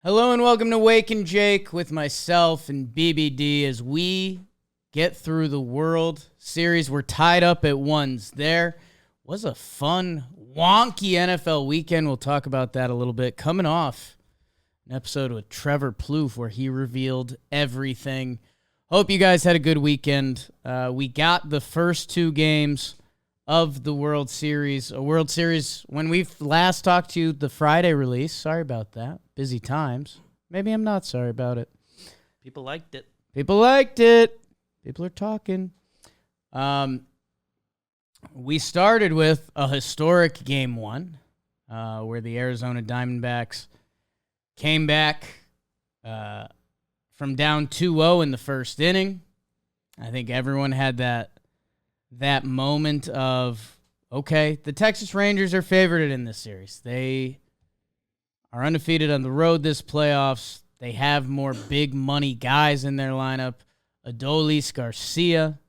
Hello and welcome to Wake and Jake with myself and BBD as we get through the World Series. We're tied up at ones. There was a fun, wonky NFL weekend. We'll talk about that a little bit. Coming off an episode with Trevor Plouffe where he revealed everything. Hope you guys had a good weekend. We got the first two games of the World Series. A World Series, when we last talked to you, the Friday release. Sorry about that. Busy times. Maybe I'm not sorry about it. People liked it. People are talking. We started with a historic game one where the Arizona Diamondbacks came back from down 2-0 in the first inning. I think everyone had that moment of, okay, the Texas Rangers are favored in this series. They are undefeated on the road this playoffs. They have more big money guys in their lineup. Adolis Garcia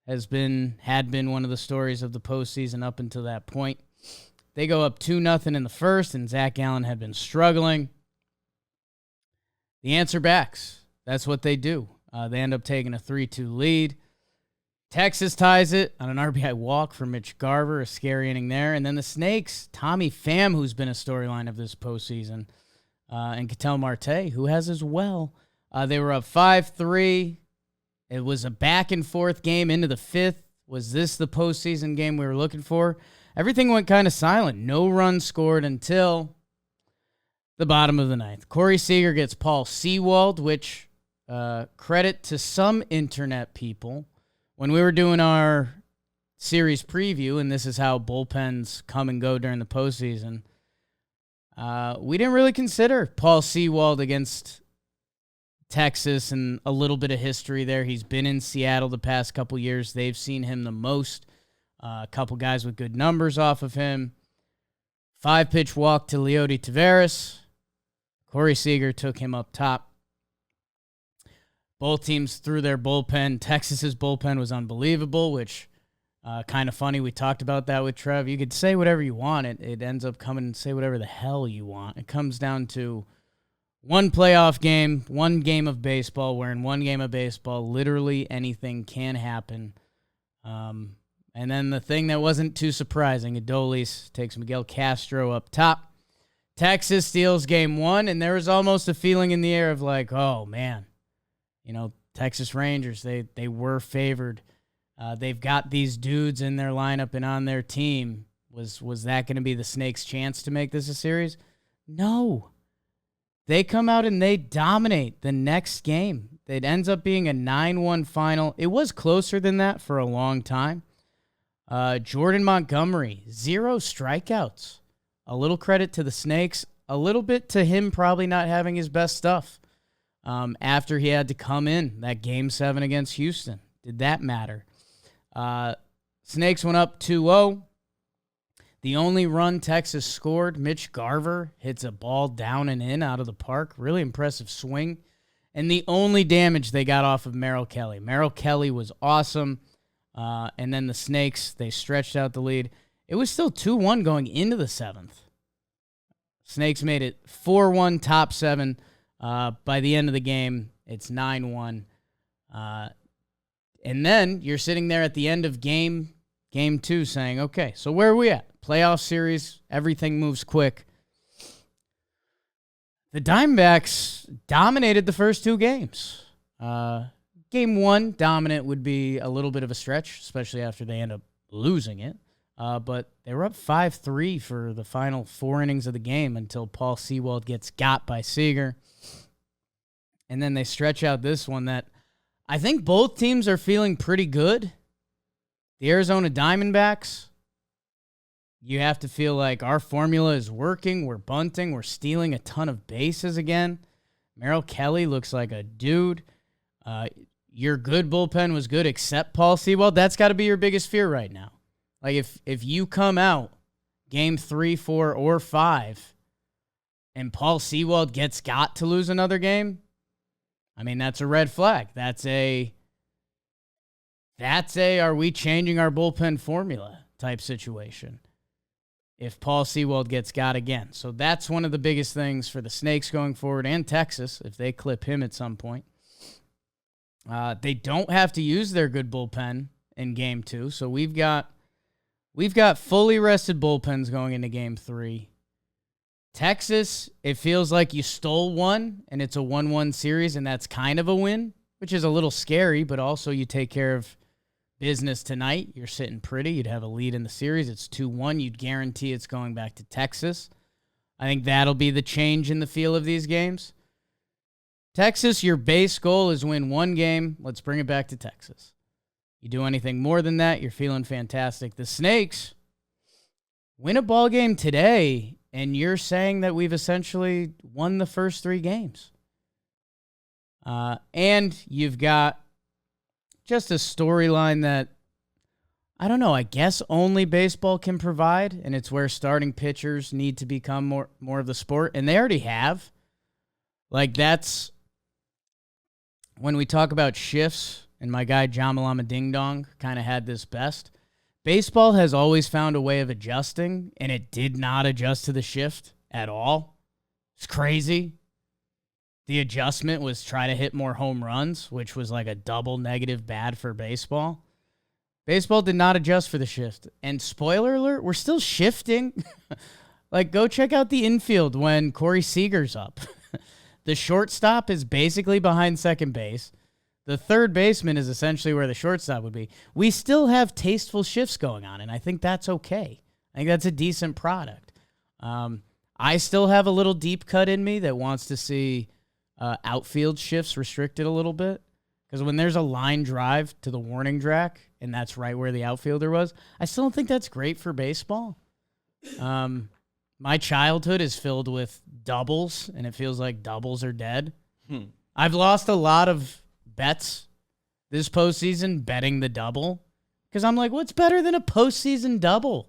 had been one of the stories of the postseason up until that point. They go up 2-0 in the first, and Zach Allen had been struggling. The answer backs. That's what they do. They end up taking a 3-2 lead. Texas ties it on an RBI walk for Mitch Garver, a scary inning there. And then the Snakes, Tommy Pham, who's been a storyline of this postseason, and Ketel Marte, who has as well. They were up 5-3. It was a back-and-forth game into the fifth. Was this the postseason game we were looking for? Everything went kind of silent. No runs scored until the bottom of the ninth. Corey Seager gets Paul Sewald, which credit to some internet people. When we were doing our series preview, and this is how bullpens come and go during the postseason, we didn't really consider Paul Sewald against Texas and a little bit of history there. He's been in Seattle the past couple years. They've seen him the most. A couple guys with good numbers off of him. 5-pitch walk to Leody Taveras. Corey Seager took him up top. Both teams threw their bullpen. Texas's bullpen was unbelievable, which kind of funny. We talked about that with Trev. You could say whatever you want. It ends up coming and say whatever the hell you want. It comes down to one playoff game, one game of baseball, where in one game of baseball, literally anything can happen. And then the thing that wasn't too surprising, Adolis takes Miguel Castro up top. Texas steals game one, and there was almost a feeling in the air of like, oh, man. You know, Texas Rangers, they were favored. They've got these dudes in their lineup and on their team. Was that going to be the Snakes' chance to make this a series? No. They come out and they dominate the next game. It ends up being a 9-1 final. It was closer than that for a long time. Jordan Montgomery, 0 strikeouts. A little credit to the Snakes. A little bit to him probably not having his best stuff. After he had to come in that Game 7 against Houston. Did that matter? Snakes went up 2-0. The only run Texas scored, Mitch Garver hits a ball down and in out of the park. Really impressive swing. And the only damage they got off of Merrill Kelly. Merrill Kelly was awesome. And then the Snakes, they stretched out the lead. It was still 2-1 going into the seventh. Snakes made it 4-1 top seven. By the end of the game, it's 9-1. And then you're sitting there at the end of game two saying, okay, so where are we at? Playoff series, everything moves quick. The Diamondbacks dominated the first two games. Game one, dominant would be a little bit of a stretch, especially after they end up losing it. But they were up 5-3 for the final 4 innings of the game until Paul Sewald gets got by Seager. And then they stretch out this one that I think both teams are feeling pretty good. The Arizona Diamondbacks, you have to feel like our formula is working. We're bunting. We're stealing a ton of bases again. Merrill Kelly looks like a dude. Your good bullpen was good except Paul Sewald. That's got to be your biggest fear right now. Like if you come out game 3, 4, or 5 and Paul Sewald gets got to lose another game, I mean, that's a red flag. That's a are we changing our bullpen formula type situation. if Paul Sewald gets got again. So that's one of the biggest things for the Snakes going forward, and Texas, if they clip him at some point. They don't have to use their good bullpen in Game 2, so we've got fully rested bullpens going into Game 3. Texas, it feels like you stole one, and it's a 1-1 series, and that's kind of a win, which is a little scary, but also you take care of business tonight. You're sitting pretty. You'd have a lead in the series. It's 2-1. You'd guarantee it's going back to Texas. I think that'll be the change in the feel of these games. Texas, your base goal is win one game. Let's bring it back to Texas. You do anything more than that, you're feeling fantastic. The Snakes win a ball game today, and you're saying that we've essentially won the first 3 games. And you've got just a storyline that, I don't know, I guess only baseball can provide, and it's where starting pitchers need to become more of the sport, and they already have. Like, that's when we talk about shifts, and my guy Jamalama Ding Dong kind of had this best. Baseball has always found a way of adjusting, and it did not adjust to the shift at all. It's crazy. The adjustment was try to hit more home runs, which was like a double negative bad for baseball. Baseball did not adjust for the shift. And spoiler alert, we're still shifting. Like, go check out the infield when Corey Seager's up. The shortstop is basically behind second base. The third baseman is essentially where the shortstop would be. We still have tasteful shifts going on, and I think that's okay. I think that's a decent product. I still have a little deep cut in me that wants to see outfield shifts restricted a little bit. Because when there's a line drive to the warning track, and that's right where the outfielder was, I still don't think that's great for baseball. My childhood is filled with doubles, and it feels like doubles are dead. I've lost a lot of bets this postseason betting the double because I'm like, what's better than a postseason double?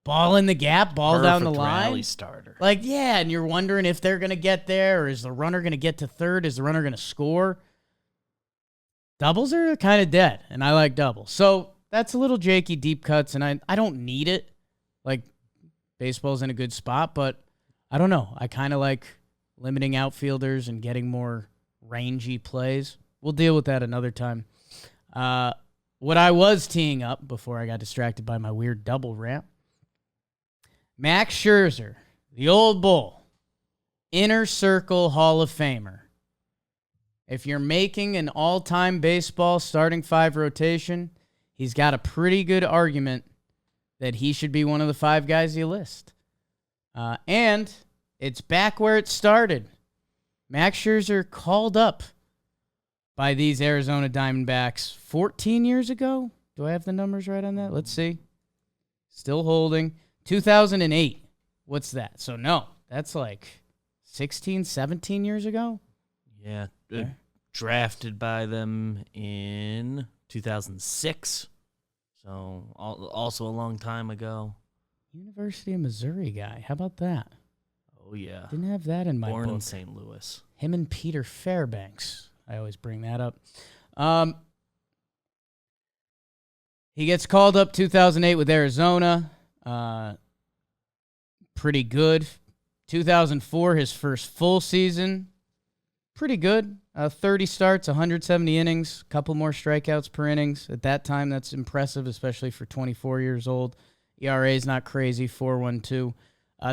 Ball in the gap, ball Perfect down the line. rally starter. Like, yeah, and you're wondering if they're going to get there, or is the runner going to get to third? Is the runner going to score? Doubles are kind of dead, and I like doubles. So that's a little jakey deep cuts, and I don't need it. Like, baseball's in a good spot, but I don't know. I kind of like limiting outfielders and getting more rangy plays. We'll deal with that another time. What I was teeing up before I got distracted by my weird double rant, Max Scherzer, the old bull, inner circle Hall of Famer. If you're making an all-time baseball starting 5 rotation, he's got a pretty good argument that he should be one of the 5 guys you list. And it's back where it started. Max Scherzer called up by these Arizona Diamondbacks 14 years ago. Do I have the numbers right on that? Let's see. Still holding. 2008. What's that? So, no, that's like 16, 17 years ago? Yeah. Drafted by them in 2006. So, also a long time ago. University of Missouri guy. How about that? Oh, yeah. Didn't have that in my Born book. in St. Louis. Him and Peter Fairbanks. I always bring that up. He gets called up 2008 with Arizona. Pretty good. 2004, his first full season. Pretty good. 30 starts, 170 innings, a couple more strikeouts per innings. At that time, that's impressive, especially for 24 years old. ERA is not crazy, 4.12.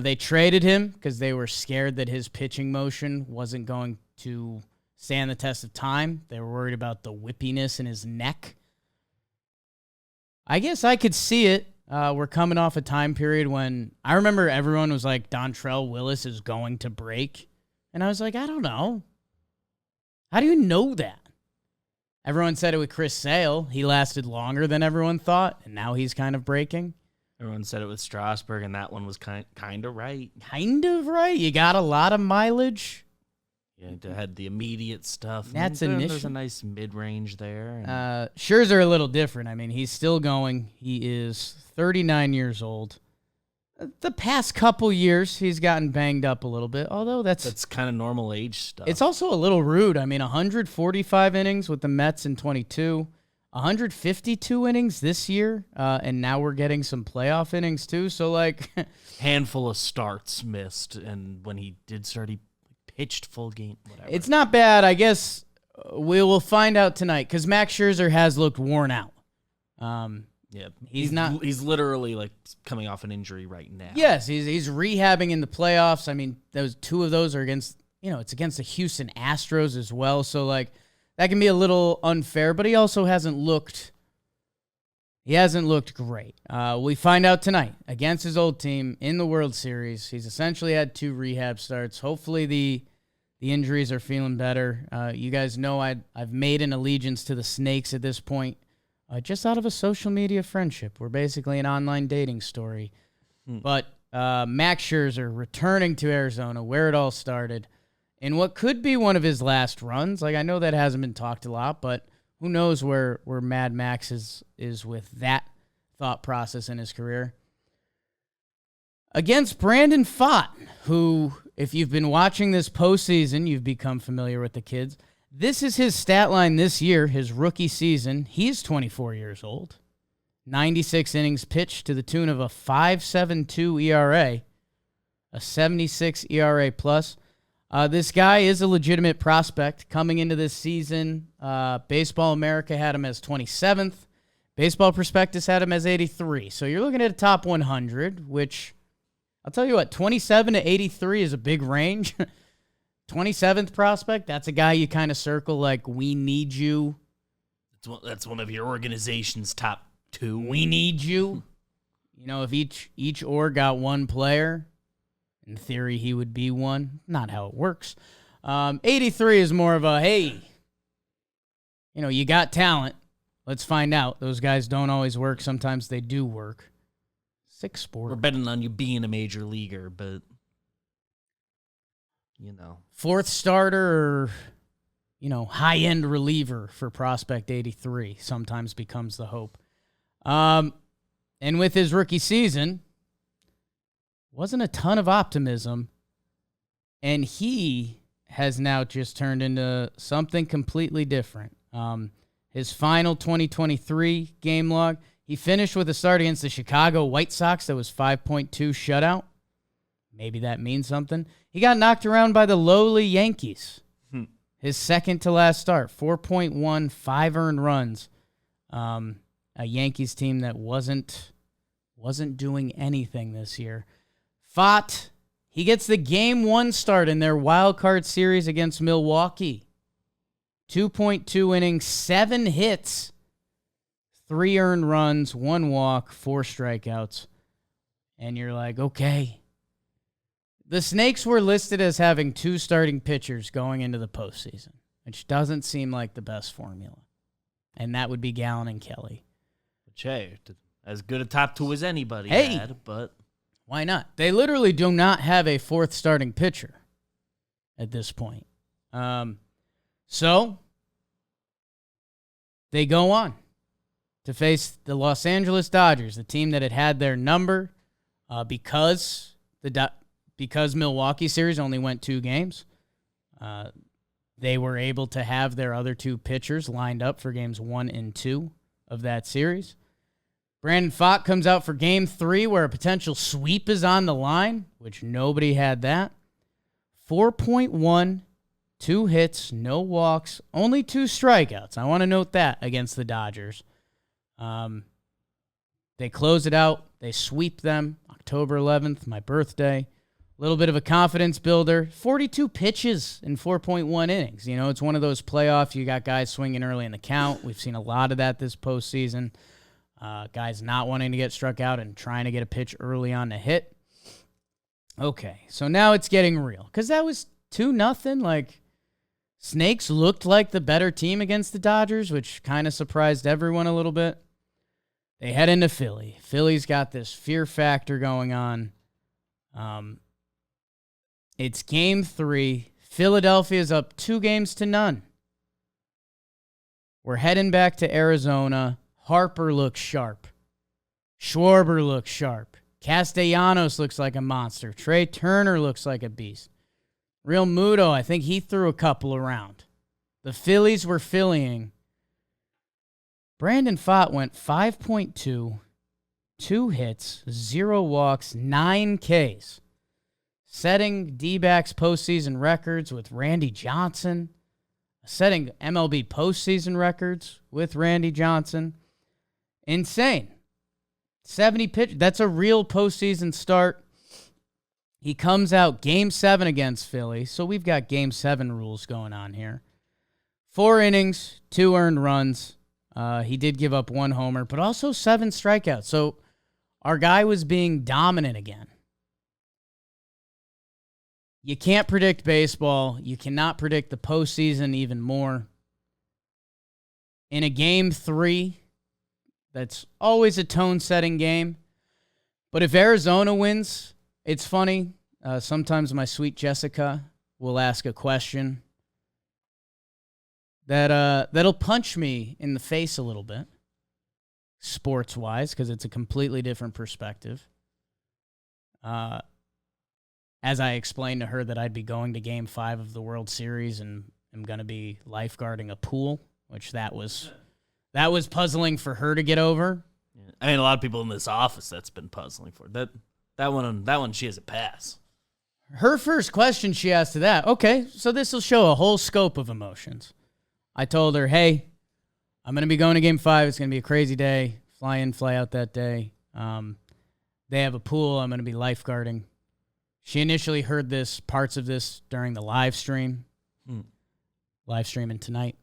They traded him because they were scared that his pitching motion wasn't going to stand the test of time. They were worried about the whippiness in his neck. I guess I could see it. We're coming off a time period when I remember everyone was like, Dontrell Willis is going to break. And I was like, I don't know. How do you know that? Everyone said it with Chris Sale. He lasted longer than everyone thought, and now he's kind of breaking. Everyone said it with Strasburg, and that one was kind of right. Kind of right. You got a lot of mileage. Yeah, they had the immediate stuff. That's and initial. There's a nice mid-range there. Scherzer a little different. I mean, he's still going. He is 39 years old. The past couple years, he's gotten banged up a little bit, although that's kind of normal age stuff. It's also a little rude. I mean, 145 innings with the Mets in 22, 152 innings this year, and now we're getting some playoff innings too. So, like, handful of starts missed, and when he did start, he pitched full game. Whatever. It's not bad. I guess we will find out tonight because Max Scherzer has looked worn out. Yeah, he's not. He's literally like coming off an injury right now. Yes, he's rehabbing in the playoffs. I mean, those two of those are against it's against the Houston Astros as well. So like that can be a little unfair. But he also hasn't looked. He hasn't looked great. We find out tonight against his old team in the World Series. He's essentially had 2 rehab starts. Hopefully the injuries are feeling better. You guys know I've made an allegiance to the Snakes at this point. Just out of a social media friendship. We're basically an online dating story. But Max Scherzer returning to Arizona, where it all started, in what could be one of his last runs. Like, I know that hasn't been talked a lot, but who knows where Mad Max is with that thought process in his career. Against Brandon Pfaadt, who, if you've been watching this postseason, you've become familiar with the kids. This is his stat line this year, his rookie season. He's 24 years old. 96 innings pitched to the tune of a 5.72 ERA, a 76 ERA plus. This guy is a legitimate prospect coming into this season. Baseball America had him as 27th. Baseball Prospectus had him as 83. So you're looking at a top 100, which I'll tell you what, 27 to 83 is a big range. 27th prospect, that's a guy you kind of circle like, we need you. That's one of your organization's top 2. We need you. If each org got one player, in theory he would be one. Not how it works. 83 is more of a, hey, you got talent. Let's find out. Those guys don't always work. Sometimes they do work. 6 sport. We're betting on you being a major leaguer, but... 4th starter or, high-end reliever for Prospect 83 sometimes becomes the hope. And with his rookie season, wasn't a ton of optimism, and he has now just turned into something completely different. His final 2023 game log, he finished with a start against the Chicago White Sox that was 5.2 shutout. Maybe that means something. He got knocked around by the lowly Yankees. His second to last start, 4.1, 5 earned runs. A Yankees team that wasn't doing anything this year. Pfaadt, he gets the game 1 start in their wild card series against Milwaukee. 2.2 innings, 7 hits, 3 earned runs, 1 walk, 4 strikeouts. And you're like, okay. The Snakes were listed as having 2 starting pitchers going into the postseason, which doesn't seem like the best formula. And that would be Gallen and Kelly. Which, hey, as good a top 2 as anybody had, but... Why not? They literally do not have a 4th starting pitcher at this point. So, they go on to face the Los Angeles Dodgers, the team that had their number because Milwaukee series only went 2 games. They were able to have their other 2 pitchers lined up for games 1 and 2 of that series. Brandon Pfaadt comes out for game 3 where a potential sweep is on the line, which nobody had that. 4.1, 2 hits, no walks, only 2 strikeouts. I want to note that against the Dodgers. They close it out. They sweep them October 11th, my birthday. A little bit of a confidence builder. 42 pitches in 4.1 innings. It's one of those playoffs. You got guys swinging early in the count. We've seen a lot of that this postseason. Guys not wanting to get struck out and trying to get a pitch early on to hit. Okay, so now it's getting real. Because that was 2-0. Like, Snakes looked like the better team against the Dodgers, which kind of surprised everyone a little bit. They head into Philly. Philly's got this fear factor going on. It's game 3. Philadelphia's up 2-0. We're heading back to Arizona. Harper looks sharp. Schwarber looks sharp. Castellanos looks like a monster. Trey Turner looks like a beast. Real Muto, I think he threw a couple around. The Phillies were Phillying. Brandon Pfaadt went 5.2, 2 hits, 0 walks, 9 Ks, setting D-backs postseason records with Randy Johnson, setting MLB postseason records with Randy Johnson. Insane. 70 pitch. That's a real postseason start. He comes out Game 7 against Philly, so we've got Game 7 rules going on here. 4 innings, 2 earned runs. He did give up 1 homer, but also 7 strikeouts. So our guy was being dominant again. You can't predict baseball. You cannot predict the postseason even more. In a Game 3, that's always a tone-setting game. But if Arizona wins, it's funny. Sometimes my sweet Jessica will ask a question that'll punch me in the face a little bit, sports-wise, because it's a completely different perspective. As I explained to her that I'd be going to Game 5 of the World Series and I'm going to be lifeguarding a pool, which that was puzzling for her to get over. Yeah. I mean, a lot of people in this office that's been puzzling for that one. She has a pass. Her first question she asked to that. Okay, so this will show a whole scope of emotions. I told her, hey, I'm going to be going to Game 5. It's going to be a crazy day. Fly in, fly out that day. They have a pool. I'm going to be lifeguarding. She initially heard parts of this during the live stream. Live streaming tonight.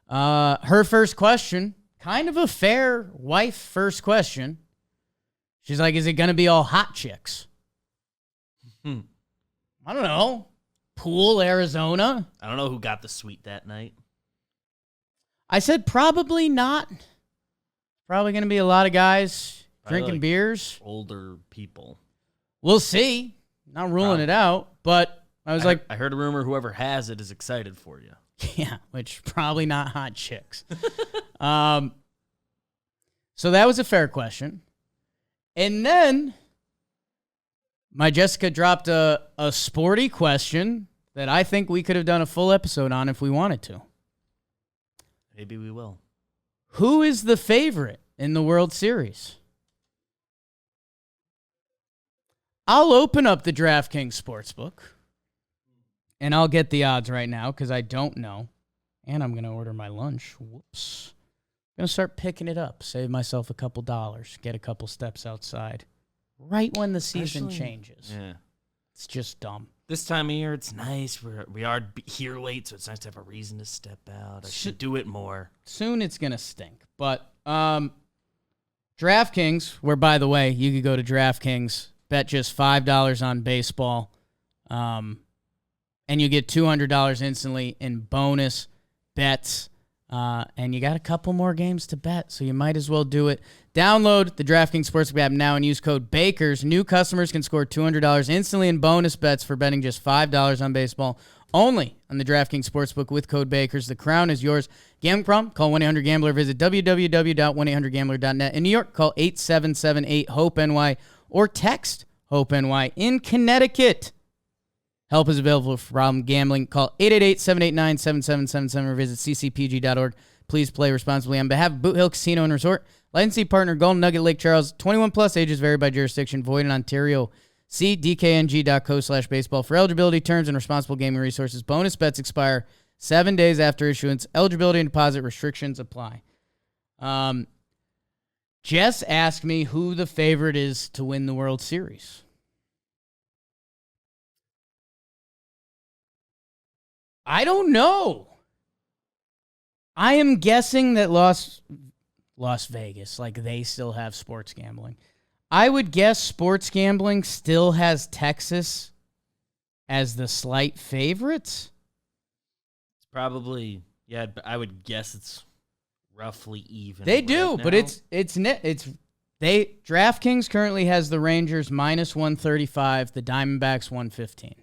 Her first question, kind of a fair wife first question. She's like, is it going to be all hot chicks? I don't know. Pool, Arizona? I don't know who got the suite that night. I said probably not. Probably going to be a lot of guys drinking like beers. Older people. We'll see. Not ruling it out, but I heard a rumor whoever has it is excited for you. Yeah, which probably not hot chicks. So that was a fair question. And then my Jessica dropped a sporty question that I think we could have done a full episode on if we wanted to. Maybe we will. Who is the favorite in the World Series? I'll open up the DraftKings Sportsbook, and I'll get the odds right now because I don't know. And I'm going to order my lunch. Whoops. I'm going to start picking it up, save myself a couple dollars, get a couple steps outside. Right when the season changes. Yeah. It's just dumb. This time of year, it's nice. We are here late, so it's nice to have a reason to step out. I should do it more. Soon it's going to stink. But DraftKings, where, by the way, you could go to DraftKings, bet just $5 on baseball, and you get $200 instantly in bonus bets. And you got a couple more games to bet, so you might as well do it. Download the DraftKings Sportsbook app now and use code BAKERS. New customers can score $200 instantly in bonus bets for betting just $5 on baseball. Only on the DraftKings Sportsbook with code BAKERS. The crown is yours. Gambling problem? Call 1-800-GAMBLER. Visit www.1800gambler.net. In New York, call 877-8-HOPE-NY or text HOPE-NY. In Connecticut, help is available for problem gambling. Call 888-789-7777 or visit ccpg.org. Please play responsibly. On behalf of Boot Hill Casino and Resort, licensee partner Golden Nugget Lake Charles, 21 plus, ages vary by jurisdiction, void in Ontario. See dkng.co/baseball for eligibility, terms, and responsible gaming resources. Bonus bets expire 7 days after issuance. Eligibility and deposit restrictions apply. Jess asked me who the favorite is to win the World Series. I don't know. I am guessing that Las Vegas, like they still have sports gambling. I would guess sports gambling still has Texas as the slight favorites. It's probably, yeah, I would guess it's roughly even. They do, but DraftKings currently has the Rangers minus 135, the Diamondbacks 115.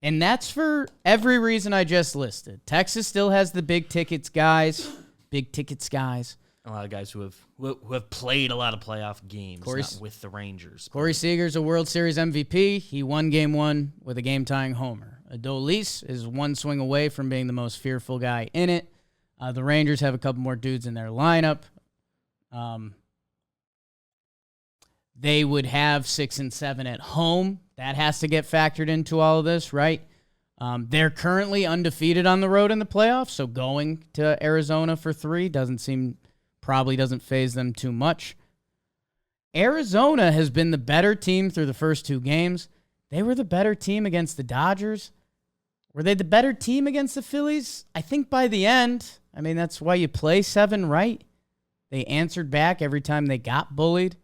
And that's for every reason I just listed. Texas still has the big tickets guys. A lot of guys who have played a lot of playoff games with the Rangers. Corey Seager's a World Series MVP. He won Game 1 with a game-tying homer. Adolis is one swing away from being the most fearful guy in it. The Rangers have a couple more dudes in their lineup. They would have 6 and 7 at home. That has to get factored into all of this, right? They're currently undefeated on the road in the playoffs, so going to Arizona for 3 probably doesn't faze them too much. Arizona has been the better team through the first 2 games. They were the better team against the Dodgers. Were they the better team against the Phillies? I think by the end. I mean, that's why you play 7, right? They answered back every time they got bullied.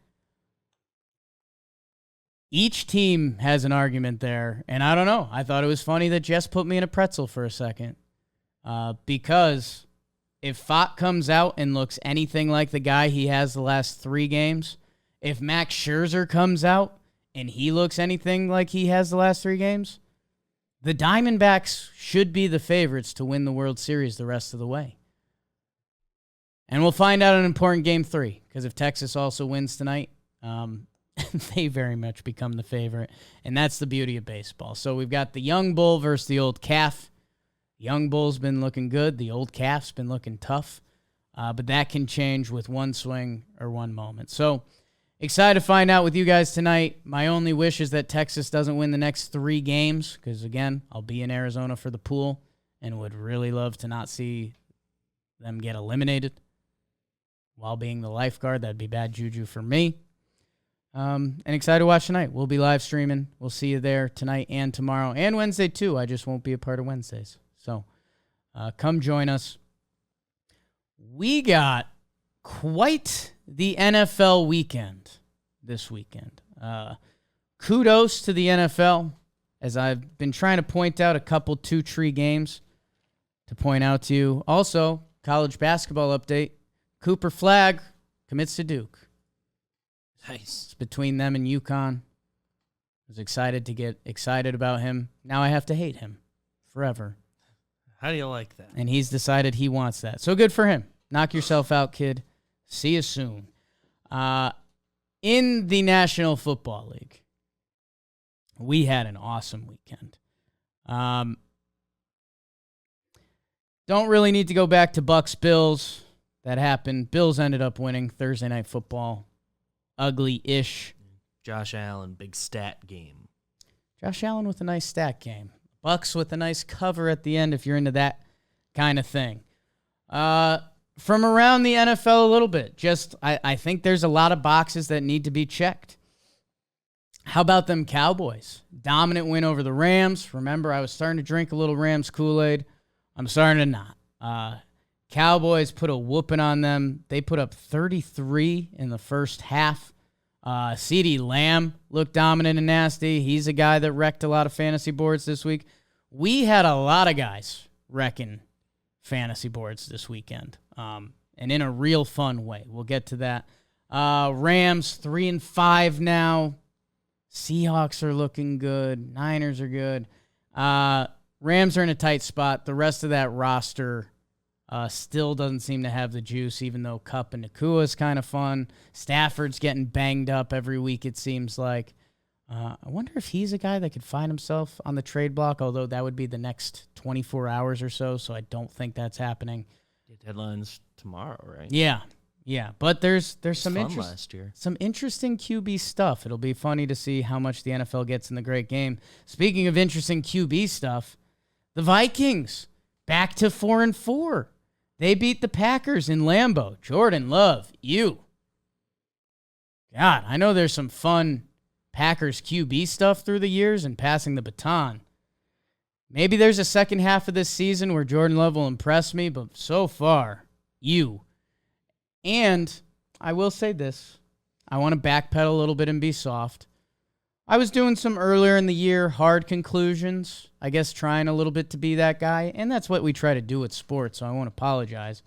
Each team has an argument there, and I don't know. I thought it was funny that Jess put me in a pretzel for a second because if Pfaadt comes out and looks anything like the guy he has the last 3 games, if Max Scherzer comes out and he looks anything like he has the last 3 games, the Diamondbacks should be the favorites to win the World Series the rest of the way. And we'll find out an important Game 3, because if Texas also wins tonight, they very much become the favorite, and that's the beauty of baseball. So we've got the young bull versus the old calf. The young bull's been looking good. The old calf's been looking tough, but that can change with one swing or one moment. So excited to find out with you guys tonight. My only wish is that Texas doesn't win the next 3 games because, again, I'll be in Arizona for the pool and would really love to not see them get eliminated while being the lifeguard. That'd be bad juju for me. And excited to watch tonight. We'll be live streaming. We'll see you there tonight and tomorrow and Wednesday too. I just won't be a part of Wednesdays. So come join us. We got quite the NFL weekend this weekend. Kudos to the NFL, as I've been trying to point out a couple 2-tree games to point out to you. Also, college basketball update. Cooper Flagg commits to Duke. Nice. It's between them and UConn. I was excited to get excited about him. Now I have to hate him forever. How do you like that? And he's decided he wants that. So good for him. Knock yourself out, kid. See you soon. In the National Football League, we had an awesome weekend. Don't really need to go back to Bucs-Bills. That happened. Bills ended up winning Thursday Night Football. Ugly-ish. Josh Allen, big stat game. Josh Allen with a nice stat game. Bucks with a nice cover at the end if you're into that kind of thing. From around the NFL a little bit, I think there's a lot of boxes that need to be checked. How about them Cowboys? Dominant win over the Rams. Remember, I was starting to drink a little Rams Kool-Aid. I'm starting to not. Cowboys put a whooping on them. They put up 33 in the first half. CeeDee Lamb looked dominant and nasty. He's a guy that wrecked a lot of fantasy boards this week. We had a lot of guys wrecking fantasy boards this weekend, and in a real fun way. We'll get to that. Rams 3-5 now. Seahawks are looking good. Niners are good. Rams are in a tight spot. The rest of that roster still doesn't seem to have the juice, even though Kupp and Nakua is kind of fun. Stafford's getting banged up every week, it seems like. I wonder if he's a guy that could find himself on the trade block, although that would be the next 24 hours or so I don't think that's happening. Deadline's tomorrow, right? Yeah. But there's some some interesting QB stuff. It'll be funny to see how much the NFL gets in the great game. Speaking of interesting QB stuff, the Vikings back to 4-4. They beat the Packers in Lambeau. Jordan Love, you. God, I know there's some fun Packers QB stuff through the years and passing the baton. Maybe there's a second half of this season where Jordan Love will impress me, but so far, you. And I will say this. I want to backpedal a little bit and be soft. I was doing some earlier in the year hard conclusions, I guess trying a little bit to be that guy, and that's what we try to do with sports, so I won't apologize.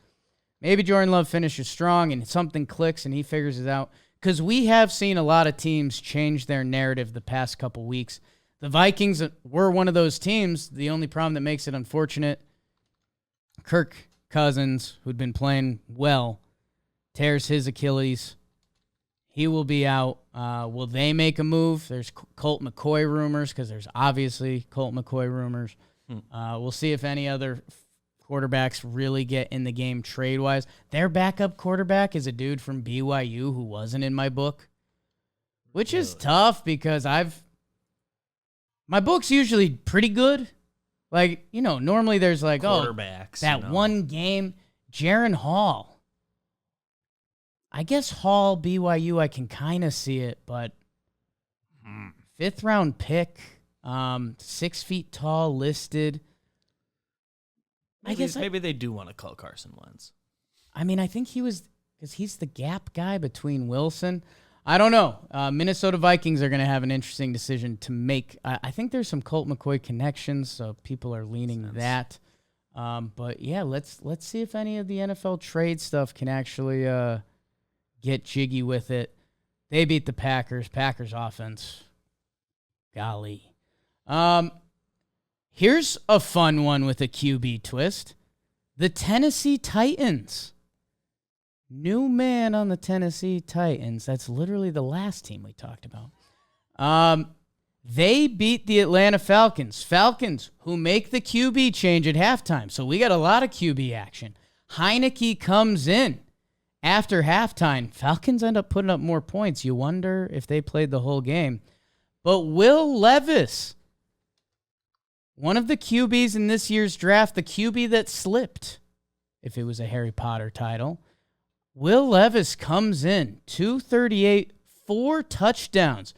Maybe Jordan Love finishes strong and something clicks and he figures it out, because we have seen a lot of teams change their narrative the past couple weeks. The Vikings were one of those teams. The only problem that makes it unfortunate, Kirk Cousins, who'd been playing well, tears his Achilles. He will be out. Will they make a move? There's Colt McCoy rumors, because there's obviously Colt McCoy rumors. We'll see if any other quarterbacks really get in the game trade-wise. Their backup quarterback is a dude from BYU who wasn't in my book, which is tough because my book's usually pretty good. Like, normally there's like, quarterbacks, that one game, Jaron Hall. I guess Hall, BYU, I can kind of see it, but 5th-round pick, 6 feet tall, listed. Maybe they do want to call Carson Wentz. I mean, I think because he's the gap guy between Wilson. I don't know. Minnesota Vikings are going to have an interesting decision to make. I think there's some Colt McCoy connections, so people are leaning that. But yeah, let's see if any of the NFL trade stuff can actually get jiggy with it. They beat the Packers. Packers offense. Golly. Here's a fun one with a QB twist. The Tennessee Titans. New man on the Tennessee Titans. That's literally the last team we talked about. They beat the Atlanta Falcons. Falcons, who make the QB change at halftime. So we got a lot of QB action. Heineke comes in after halftime. Falcons end up putting up more points. You wonder if they played the whole game. But Will Levis, one of the QBs in this year's draft, the QB that slipped, if it was a Harry Potter title, Will Levis comes in, 238, 4 touchdowns,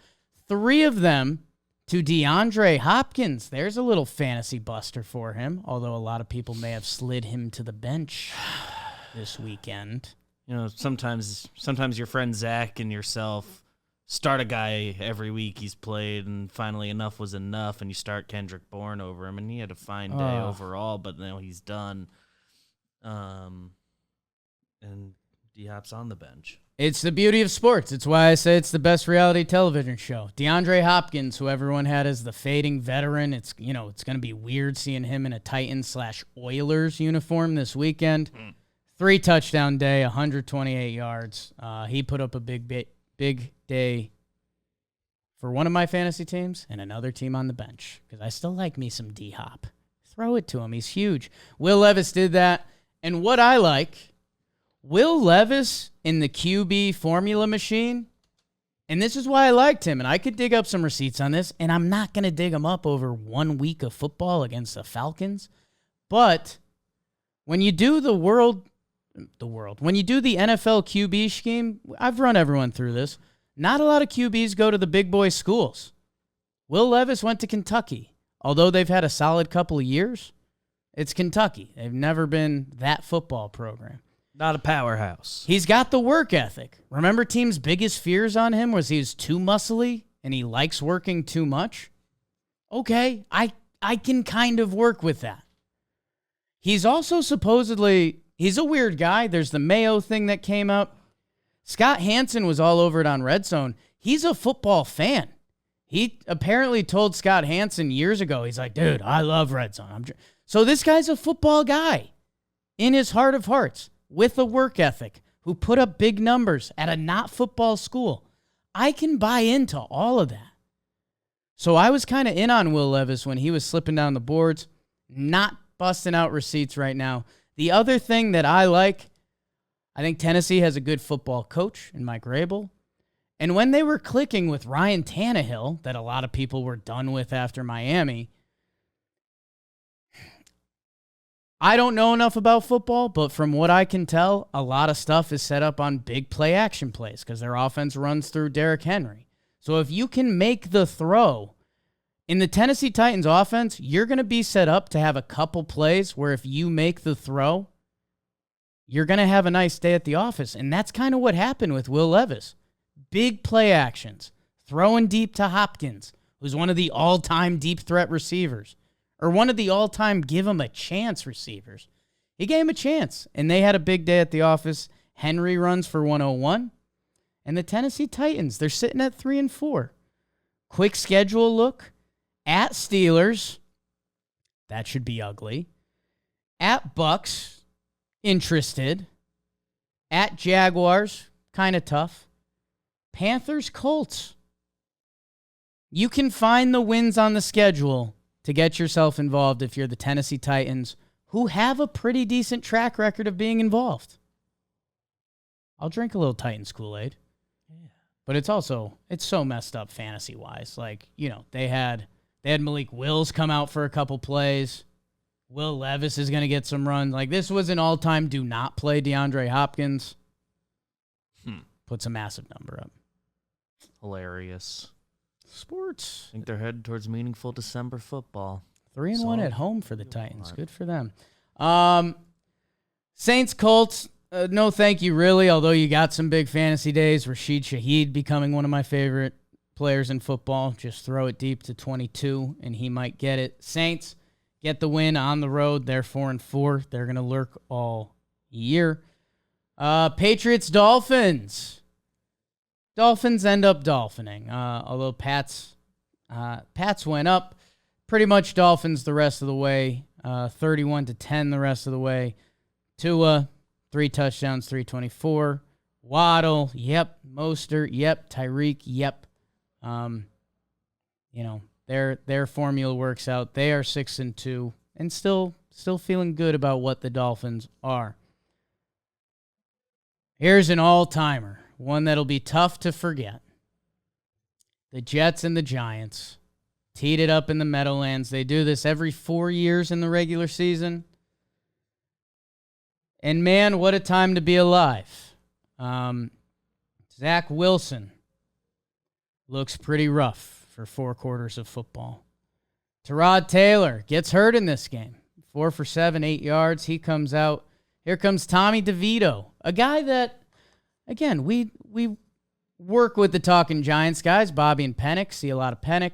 3 of them to DeAndre Hopkins. There's a little fantasy buster for him, although a lot of people may have slid him to the bench this weekend. Sometimes your friend Zach and yourself start a guy every week he's played, and finally enough was enough, and you start Kendrick Bourne over him, and he had a fine day overall, but now he's done. And D-Hop's on the bench. It's the beauty of sports. It's why I say it's the best reality television show. DeAndre Hopkins, who everyone had as the fading veteran, it's going to be weird seeing him in a Titans/Oilers uniform this weekend. 3 touchdown day, 128 yards. He put up a big day for one of my fantasy teams and another team on the bench because I still like me some D-Hop. Throw it to him. He's huge. Will Levis did that. And what I like, Will Levis in the QB formula machine, and this is why I liked him, and I could dig up some receipts on this, and I'm not going to dig them up over 1 week of football against the Falcons, but when you do when you do the NFL QB scheme, I've run everyone through this, not a lot of QBs go to the big boy schools. Will Levis went to Kentucky. Although they've had a solid couple of years, it's Kentucky. They've never been that football program. Not a powerhouse. He's got the work ethic. Remember teams' biggest fears on him was he was too muscly and he likes working too much? Okay, I can kind of work with that. He's also supposedly, he's a weird guy. There's the Mayo thing that came up. Scott Hansen was all over it on Red Zone. He's a football fan. He apparently told Scott Hansen years ago, he's like, dude, I love Red Zone. So this guy's a football guy in his heart of hearts with a work ethic who put up big numbers at a not football school. I can buy into all of that. So I was kind of in on Will Levis when he was slipping down the boards, not busting out receipts right now. The other thing that I like, I think Tennessee has a good football coach in Mike Rabel. And when they were clicking with Ryan Tannehill, that a lot of people were done with after Miami, I don't know enough about football, but from what I can tell, a lot of stuff is set up on big play action plays because their offense runs through Derrick Henry. So if you can make the throw, in the Tennessee Titans offense, you're going to be set up to have a couple plays where if you make the throw, you're going to have a nice day at the office. And that's kind of what happened with Will Levis. Big play actions, throwing deep to Hopkins, who's one of the all-time deep threat receivers, or one of the all-time give him a chance receivers. He gave him a chance, and they had a big day at the office. Henry runs for 101, and the Tennessee Titans, they're sitting at 3-4. Quick schedule look. At Steelers, that should be ugly. At Bucks, interested. At Jaguars, kind of tough. Panthers, Colts. You can find the wins on the schedule to get yourself involved if you're the Tennessee Titans who have a pretty decent track record of being involved. I'll drink a little Titans Kool-Aid. Yeah. But it's so messed up fantasy-wise. Like, they had Malik Willis come out for a couple plays. Will Levis is going to get some runs. Like, this was an all-time do not play DeAndre Hopkins. Puts a massive number up. Hilarious. Sports. I think they're headed towards meaningful December football. 3-1 at home for the Titans. Good for them. Saints, Colts, no thank you, really, although you got some big fantasy days. Rashid Shaheed becoming one of my favorite players in football. Just throw it deep to 22, and he might get it. Saints get the win on the road. They're 4-4. They're going to lurk all year. Patriots, Dolphins. Dolphins end up dolphining. Although Pats went up. Pretty much Dolphins the rest of the way. 31-10 the rest of the way. Tua, 3 touchdowns, 324. Waddle, yep. Mostert, yep. Tyreek, yep. Their formula works out. They are 6-2 and still feeling good about what the Dolphins are. Here's an all-timer, one that'll be tough to forget. The Jets and the Giants teed it up in the Meadowlands. They do this every 4 years in the regular season. And man, what a time to be alive. Zach Wilson looks pretty rough for 4 quarters of football. Tyrod Taylor gets hurt in this game. 4 for 7, 8 yards. He comes out. Here comes Tommy DeVito, a guy that, again, we work with the Talking Giants guys, Bobby and Pennick, see a lot of Pennick.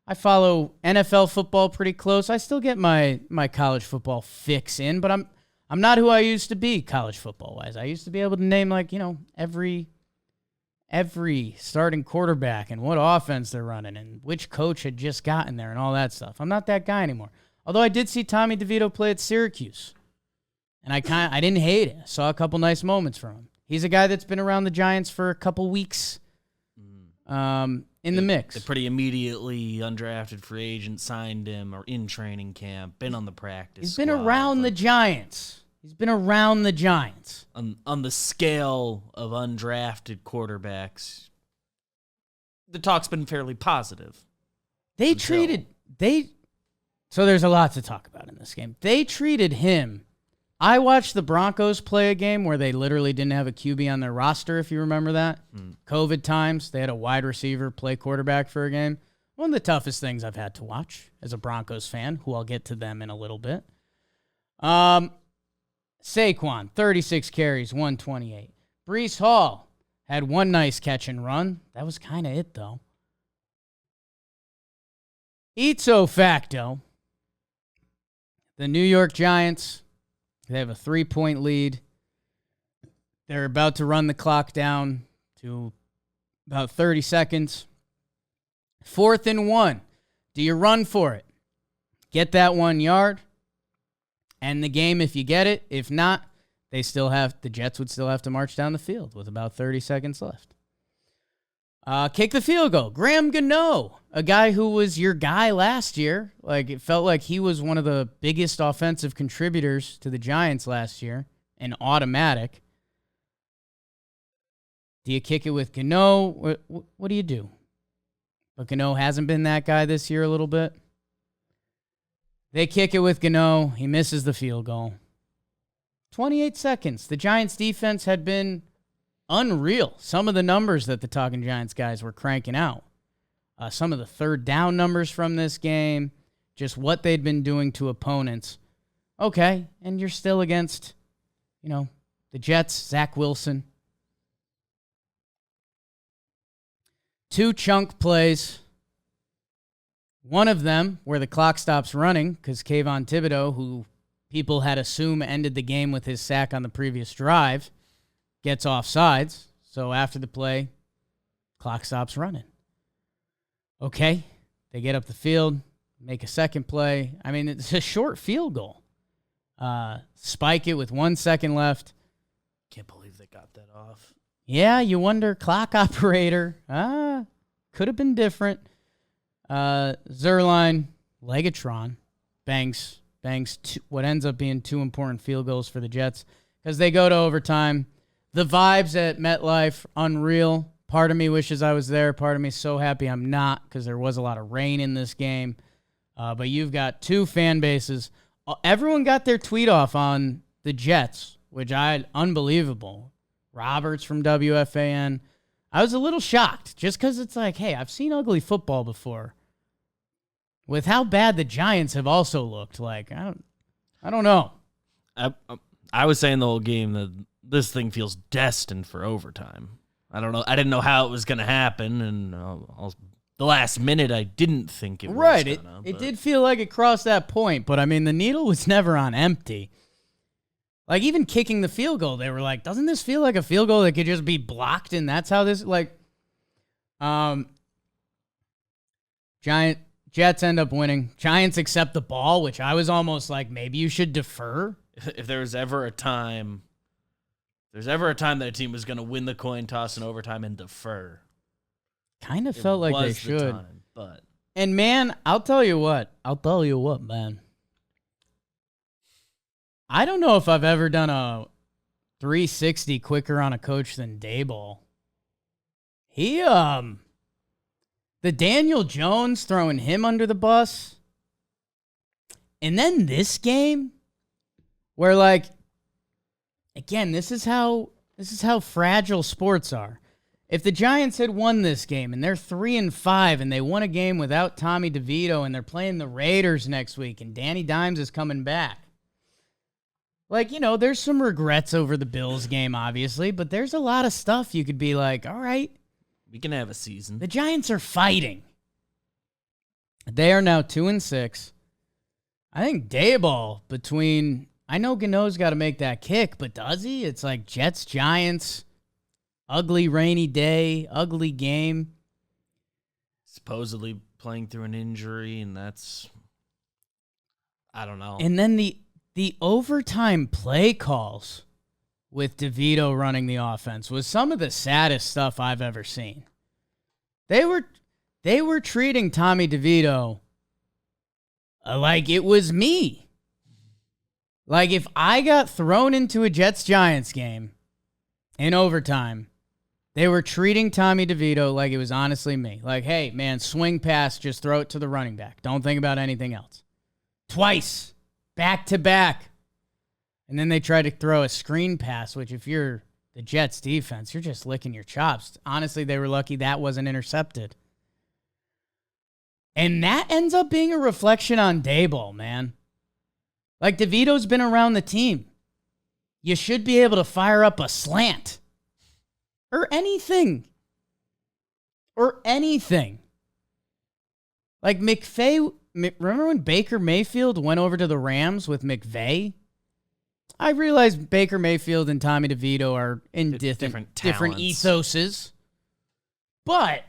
I follow NFL football pretty close. I still get my college football fix in, but I'm not who I used to be college football-wise. I used to be able to name, every starting quarterback and what offense they're running and which coach had just gotten there and all that stuff. I'm not that guy anymore. Although I did see Tommy DeVito play at Syracuse. And I didn't hate it. I saw a couple nice moments from him. He's a guy that's been around the Giants for a couple weeks in the mix. They pretty immediately undrafted free agent signed him or in training camp, been on the practice squad. He's been squad, around the Giants. He's been around the Giants. On the scale of undrafted quarterbacks, the talk's been fairly positive. So there's a lot to talk about in this game. They treated him. I watched the Broncos play a game where they literally didn't have a QB on their roster, if you remember that. COVID times, they had a wide receiver play quarterback for a game. One of the toughest things I've had to watch as a Broncos fan, who I'll get to them in a little bit. Saquon, 36 carries, 128. Breece Hall had 1 nice catch and run. That was kind of it, though. Ipso facto, the New York Giants, they have a 3-point lead. They're about to run the clock down to about 30 seconds. 4th and 1. Do you run for it? Get that 1 yard. End the game if you get it. If not, the Jets would still have to march down the field with about 30 seconds left. Kick the field goal. Graham Gano, a guy who was your guy last year. Like, it felt like he was one of the biggest offensive contributors to the Giants last year. An automatic. Do you kick it with Gano? What do you do? But Gano hasn't been that guy this year a little bit. They kick it with Gano. He misses the field goal. 28 seconds. The Giants' defense had been unreal. Some of the numbers that the Talking Giants guys were cranking out. Some of the third down numbers from this game. Just what they'd been doing to opponents. Okay, and you're still against, the Jets, Zach Wilson. 2 chunk plays. One of them where the clock stops running because Kayvon Thibodeau, who people had assumed ended the game with his sack on the previous drive, gets offsides. So after the play, clock stops running. Okay, they get up the field, make a second play. I mean, it's a short field goal. Spike it with 1 second left. Can't believe they got that off. Yeah, you wonder, clock operator. Could have been different. Zerline, Legatron, bangs banks what ends up being 2 important field goals for the Jets because they go to overtime. The vibes at MetLife, unreal. Part of me wishes I was there. Part of me is so happy I'm not because there was a lot of rain in this game. But you've got 2 fan bases. Everyone got their tweet off on the Jets, which unbelievable. Roberts from WFAN. I was a little shocked just because it's like, hey, I've seen ugly football before. With how bad the Giants have also looked, like I don't know. I was saying the whole game that this thing feels destined for overtime. I don't know. I didn't know how it was going to happen, and the last minute I didn't think it was right. It did feel like it crossed that point, but I mean the needle was never on empty. Like even kicking the field goal, they were like, "Doesn't this feel like a field goal that could just be blocked?" And that's how this Jets end up winning. Giants accept the ball, which I was almost like, maybe you should defer. If there was ever a time, that a team was going to win the coin toss in overtime and defer. Kind of felt like they should. But and man, I'll tell you what, man. I don't know if I've ever done a 360 quicker on a coach than Daboll. He the Daniel Jones throwing him under the bus. And then this game where like again, this is how fragile sports are. If the Giants had won this game and they're 3-5 and they won a game without Tommy DeVito and they're playing the Raiders next week and Danny Dimes is coming back. Like, there's some regrets over the Bills game, obviously, but there's a lot of stuff you could be like, all right. We can have a season. The Giants are fighting. They are now 2-6. I think Daboll I know Gano's got to make that kick, but does he? It's like Jets, Giants, ugly rainy day, ugly game. Supposedly playing through an injury, and that's, I don't know. And then the overtime play calls with DeVito running the offense was some of the saddest stuff I've ever seen. They were treating Tommy DeVito like it was me. Like if I got thrown into a Jets-Giants game in overtime, they were treating Tommy DeVito like it was honestly me. Like, hey, man, swing pass, just throw it to the running back. Don't think about anything else. Twice, back to back. And then they try to throw a screen pass, which if you're the Jets defense, you're just licking your chops. Honestly, they were lucky that wasn't intercepted. And that ends up being a reflection on Daboll, man. Like, DeVito's been around the team. You should be able to fire up a slant. Or anything. Like, remember when Baker Mayfield went over to the Rams with McVay? I realize Baker Mayfield and Tommy DeVito are in different ethoses. But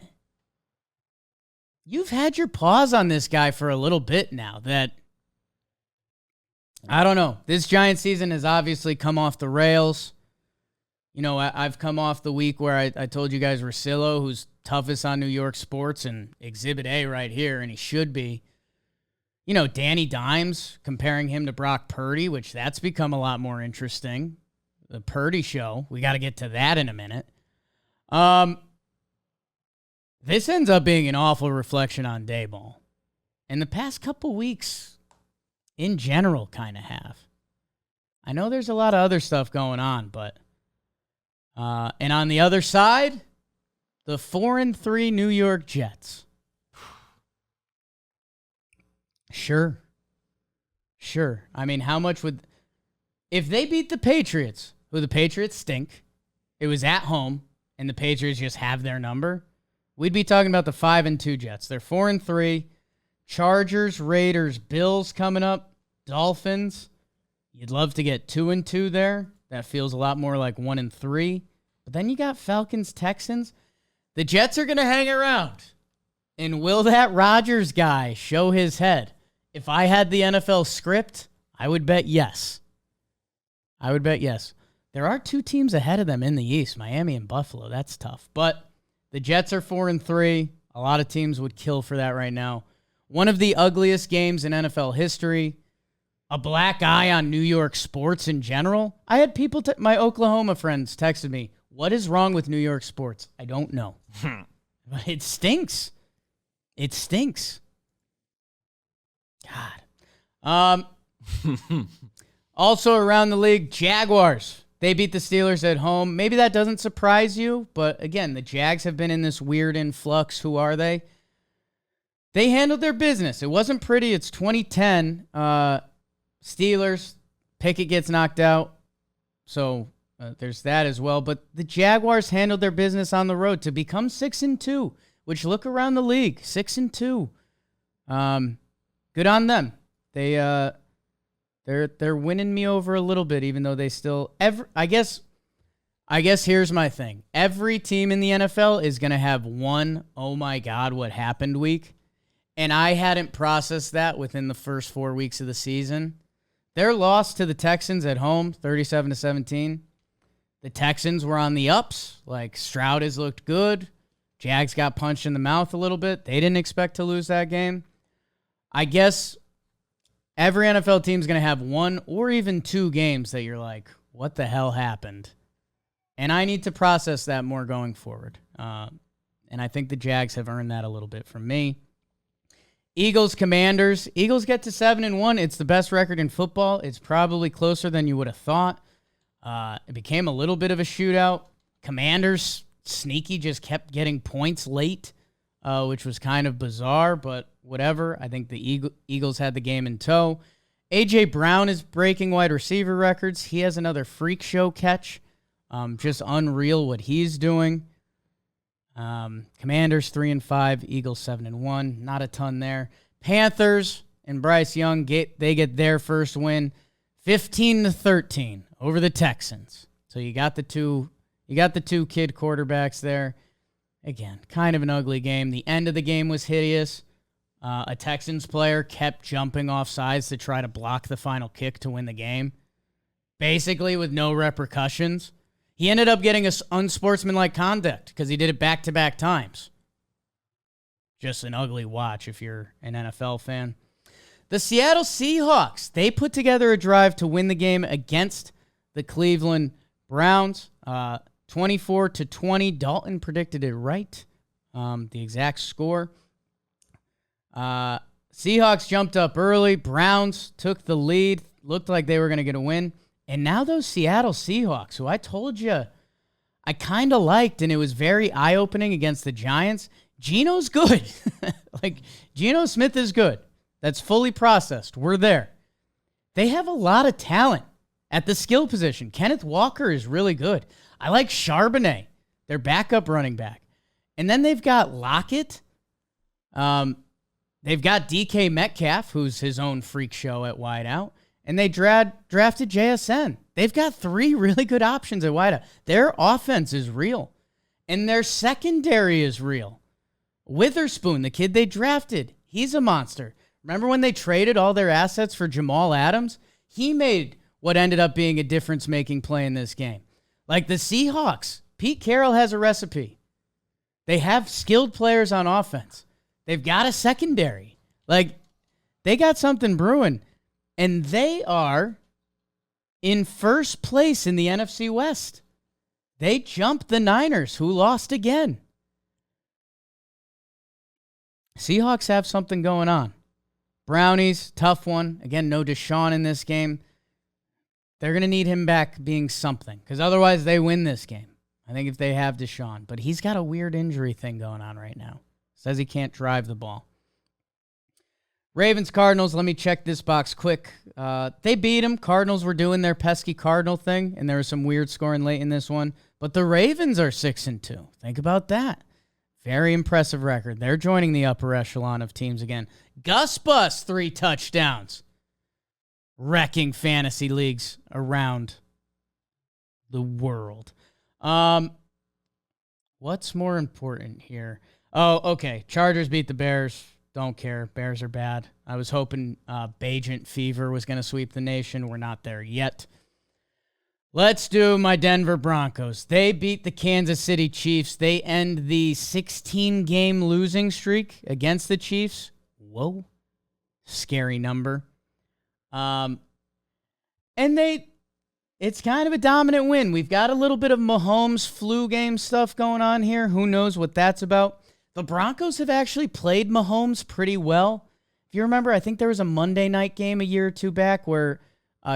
you've had your paws on this guy for a little bit now that, I don't know. This Giants season has obviously come off the rails. I've come off the week where I told you guys Russillo, who's toughest on New York sports, and Exhibit A right here, and he should be. Danny Dimes, comparing him to Brock Purdy, which that's become a lot more interesting. The Purdy show. We got to get to that in a minute. This ends up being an awful reflection on Daboll. And the past couple weeks, in general, kind of have. I know there's a lot of other stuff going on, but... and on the other side, the 4-3 New York Jets. Sure. I mean, how much would... If they beat the Patriots, who the Patriots stink, it was at home, and the Patriots just have their number, we'd be talking about the 5-2 Jets. They're 4-3. Chargers, Raiders, Bills coming up. Dolphins. You'd love to get 2-2 there. That feels a lot more like 1-3. But then you got Falcons, Texans. The Jets are going to hang around. And will that Rodgers guy show his head? If I had the NFL script, I would bet yes. There are 2 teams ahead of them in the East, Miami and Buffalo. That's tough. But the Jets are 4-3. A lot of teams would kill for that right now. One of the ugliest games in NFL history. a black eye on New York sports in general. I had people, my Oklahoma friends texted me, what is wrong with New York sports? I don't know. But it stinks. It stinks. God. Also around the league, Jaguars. They beat the Steelers at home. Maybe that doesn't surprise you, but again, the Jags have been in this weird influx. Who are they? They handled their business. It wasn't pretty. It's 2010. Steelers, Pickett gets knocked out. So there's that as well. But the Jaguars handled their business on the road to become 6-2, which look around the league, 6-2. Good on them. They're winning me over a little bit, even though they still I guess here's my thing. Every team in the NFL is gonna have one oh my God, what happened week. And I hadn't processed that within the first 4 weeks of the season. Their loss to the Texans at home, 37-17. The Texans were on the ups. Like, Stroud has looked good. Jags got punched in the mouth a little bit. They didn't expect to lose that game. I guess every NFL team's going to have one or even two games that you're like, what the hell happened? And I need to process that more going forward. And I think the Jags have earned that a little bit from me. Eagles, Commanders. Eagles get to 7-1. It's the best record in football. It's probably closer than you would have thought. It became a little bit of a shootout. Commanders, sneaky, just kept getting points late, which was kind of bizarre, but whatever. I think the Eagles had the game in tow. A.J. Brown is breaking wide receiver records. He has another freak show catch. Just unreal what he's doing. Commanders 3-5, Eagles 7-1. Not a ton there. Panthers and Bryce Young they get their first win, 15-13 over the Texans. So you got the two kid quarterbacks there. Again, kind of an ugly game. The end of the game was hideous. A Texans player kept jumping off sides to try to block the final kick to win the game, basically with no repercussions. He ended up getting unsportsmanlike conduct because he did it back-to-back times. Just an ugly watch if you're an NFL fan. The Seattle Seahawks, they put together a drive to win the game against the Cleveland Browns. 24-20. Dalton predicted it right. The exact score. Seahawks jumped up early. Browns took the lead. Looked like they were going to get a win. And now those Seattle Seahawks, who I told you I kind of liked, and it was very eye-opening against the Giants. Geno's good. Like, Geno Smith is good. That's fully processed. We're there. They have a lot of talent at the skill position. Kenneth Walker is really good. I like Charbonnet, their backup running back. And then they've got Lockett. They've got DK Metcalf, who's his own freak show at wideout. And they drafted JSN. They've got three really good options at wideout. Their offense is real. And their secondary is real. Witherspoon, the kid they drafted, he's a monster. Remember when they traded all their assets for Jamal Adams? He made what ended up being a difference-making play in this game. Like the Seahawks, Pete Carroll has a recipe. They have skilled players on offense. They've got a secondary. Like, they got something brewing. And they are in first place in the NFC West. They jumped the Niners, who lost again. Seahawks have something going on. Brownies, tough one. Again, no Deshaun in this game. They're going to need him back being something, because otherwise they win this game. I think if they have Deshaun. But he's got a weird injury thing going on right now. Says he can't drive the ball. Ravens, Cardinals, let me check this box quick. They beat them. Cardinals were doing their pesky Cardinal thing, and there was some weird scoring late in this one. But the Ravens are 6-2. Think about that. Very impressive record. They're joining the upper echelon of teams again. Gus Bus, 3 touchdowns. Wrecking fantasy leagues around the world. What's more important here? Oh, okay. Chargers beat the Bears. Don't care. Bears are bad. I was hoping Bajent Fever was going to sweep the nation. We're not there yet. Let's do my Denver Broncos. They beat the Kansas City Chiefs. They end the 16-game losing streak against the Chiefs. Whoa. Scary number. And it's kind of a dominant win. We've got a little bit of Mahomes flu game stuff going on here. Who knows what that's about? The Broncos have actually played Mahomes pretty well. If you remember, I think there was a Monday night game a year or two back where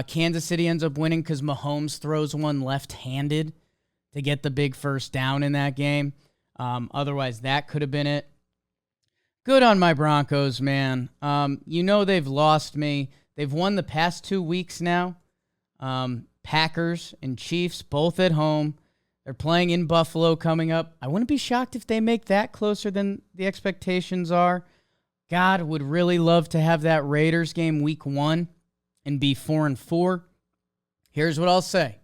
Kansas City ends up winning because Mahomes throws one left-handed to get the big first down in that game. Otherwise, that could have been it. Good on my Broncos, man. They've lost me. They've won the past 2 weeks now. Packers and Chiefs, both at home. They're playing in Buffalo coming up. I wouldn't be shocked if they make that closer than the expectations are. God, would really love to have that Raiders game week 1 and be 4-4. Here's what I'll say.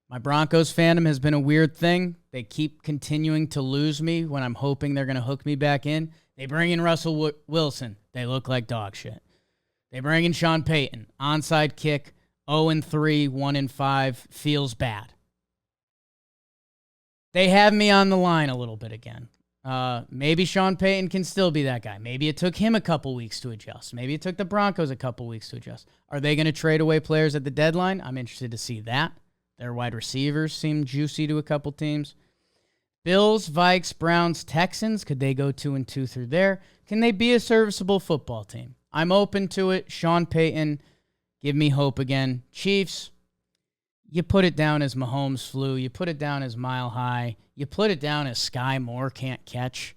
My Broncos fandom has been a weird thing. They keep continuing to lose me when I'm hoping they're going to hook me back in. They bring in Russell Wilson. They look like dog shit. They bring in Sean Payton. Onside kick, 0-3, 1-5, feels bad. They have me on the line a little bit again. Maybe Sean Payton can still be that guy. Maybe it took him a couple weeks to adjust. Maybe it took the Broncos a couple weeks to adjust. Are they going to trade away players at the deadline? I'm interested to see that. Their wide receivers seem juicy to a couple teams. Bills, Vikes, Browns, Texans. Could they go 2-2 through there? Can they be a serviceable football team? I'm open to it. Sean Payton, give me hope again. Chiefs, you put it down as Mahomes flu. You put it down as Mile High. You put it down as Sky Moore can't catch.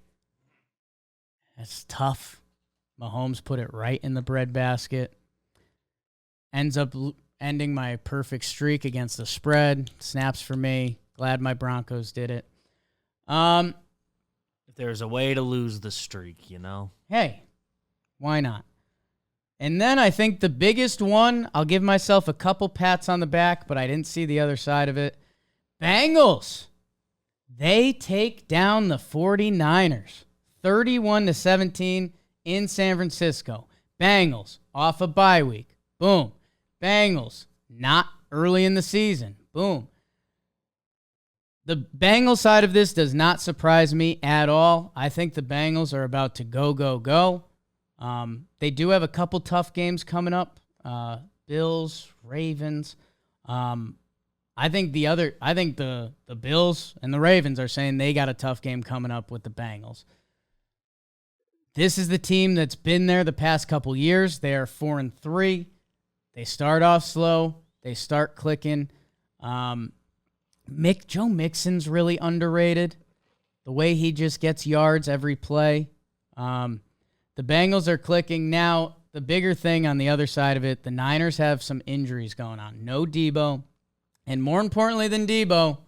That's tough. Mahomes put it right in the breadbasket. Ends up ending my perfect streak against the spread. Snaps for me. Glad my Broncos did it. If there's a way to lose the streak, Hey, why not? And then I think the biggest one, I'll give myself a couple pats on the back, but I didn't see the other side of it. Bengals. They take down the 49ers. 31-17 in San Francisco. Bengals off a bye week. Boom. Bengals not early in the season. Boom. The Bengals side of this does not surprise me at all. I think the Bengals are about to go. They do have a couple tough games coming up. Bills, Ravens. I think the Bills and the Ravens are saying they got a tough game coming up with the Bengals. This is the team that's been there the past couple years. They are 4-3. They start off slow. They start clicking. Joe Mixon's really underrated. The way he just gets yards every play. The Bengals are clicking. Now, the bigger thing on the other side of it, the Niners have some injuries going on. No Debo. And more importantly than Debo,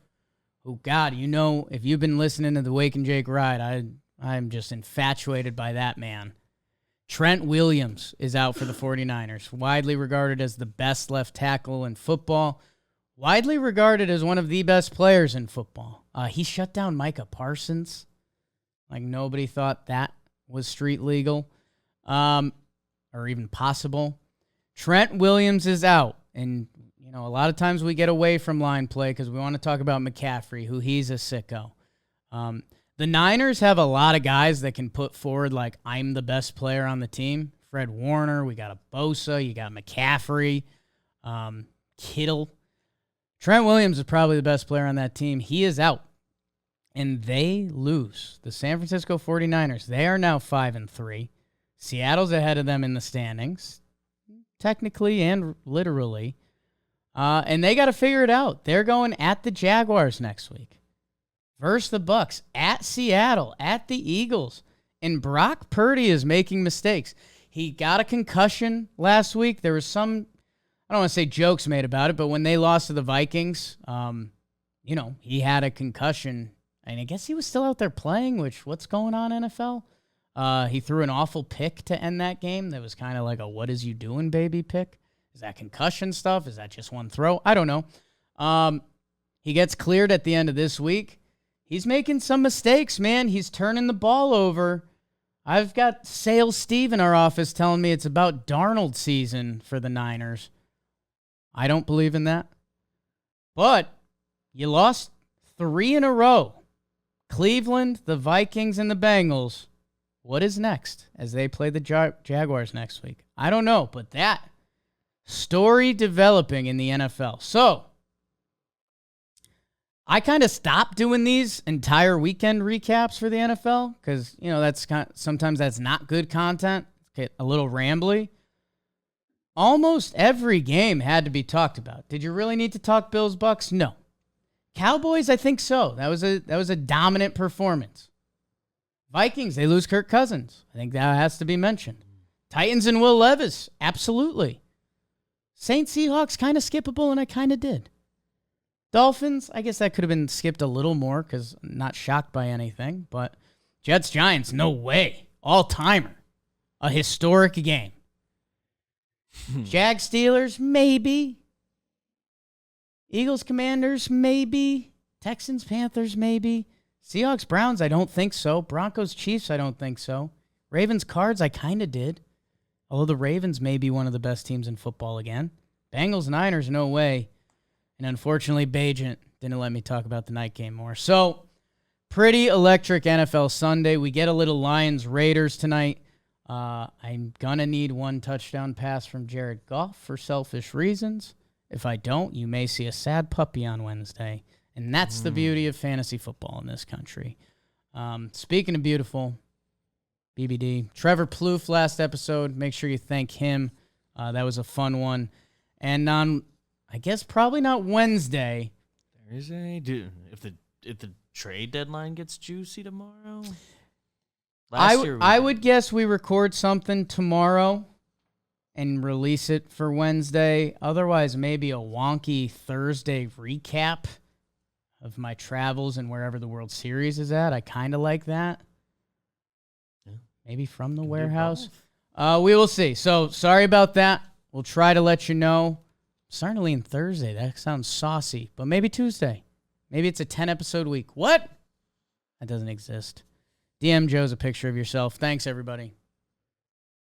who, God, if you've been listening to the Wake and Jake ride, I'm just infatuated by that man. Trent Williams is out for the 49ers, widely regarded as the best left tackle in football, widely regarded as one of the best players in football. He shut down Micah Parsons. Like nobody thought that was street legal or even possible. Trent Williams is out. And, a lot of times we get away from line play because we want to talk about McCaffrey, who he's a sicko. The Niners have a lot of guys that can put forward like, I'm the best player on the team. Fred Warner, we got a Bosa, you got McCaffrey, Kittle. Trent Williams is probably the best player on that team. He is out. And they lose. The San Francisco 49ers, they are now 5-3. Seattle's ahead of them in the standings, technically and literally. And they got to figure it out. They're going at the Jaguars next week. Versus the Bucks, at Seattle, at the Eagles. And Brock Purdy is making mistakes. He got a concussion last week. There was some, I don't want to say jokes made about it, but when they lost to the Vikings, he had a concussion. And I guess he was still out there playing, what's going on, NFL? He threw an awful pick to end that game. That was kind of like a what is you doing, baby pick. Is that concussion stuff? Is that just one throw? I don't know. He gets cleared at the end of this week. He's making some mistakes, man. He's turning the ball over. I've got Sales Steve in our office telling me it's about Darnold season for the Niners. I don't believe in that. But you lost 3 in a row. Cleveland, the Vikings, and the Bengals. What is next as they play the Jaguars next week? I don't know, but that Story developing in the NFL. So, I kind of stopped doing these entire weekend recaps for the NFL because, sometimes that's not good content. Get a little rambly. Almost every game had to be talked about. Did you really need to talk Bills Bucks? No. Cowboys, I think so. That was a dominant performance. Vikings, they lose Kirk Cousins. I think that has to be mentioned. Titans and Will Levis, absolutely. Saints Seahawks, kind of skippable, and I kind of did. Dolphins, I guess that could have been skipped a little more because I'm not shocked by anything. But Jets Giants, no way. All-timer. A historic game. Jags Steelers, maybe. Eagles Commanders, maybe. Texans Panthers, maybe. Seahawks Browns, I don't think so. Broncos Chiefs, I don't think so. Ravens Cards, I kind of did. Although the Ravens may be one of the best teams in football again. Bengals Niners, no way. And unfortunately, Bajent didn't let me talk about the night game more. So, pretty electric NFL Sunday. We get a little Lions Raiders tonight. I'm going to need one touchdown pass from Jared Goff for selfish reasons. If I don't, you may see a sad puppy on Wednesday. And that's the beauty of fantasy football in this country. Speaking of beautiful, BBD, Trevor Plouffe last episode. Make sure you thank him. That was a fun one. And on, I guess probably not Wednesday. Thursday? Dude, if the trade deadline gets juicy tomorrow? I would guess we record something tomorrow and release it for Wednesday. Otherwise, maybe a wonky Thursday recap of my travels and wherever the World Series is at. I kind of like that. Yeah. Maybe from the warehouse. We will see. So, sorry about that. We'll try to let you know. Starting to lean Thursday. That sounds saucy. But maybe Tuesday. Maybe it's a 10-episode week. What? That doesn't exist. DM Joe's a picture of yourself. Thanks, everybody.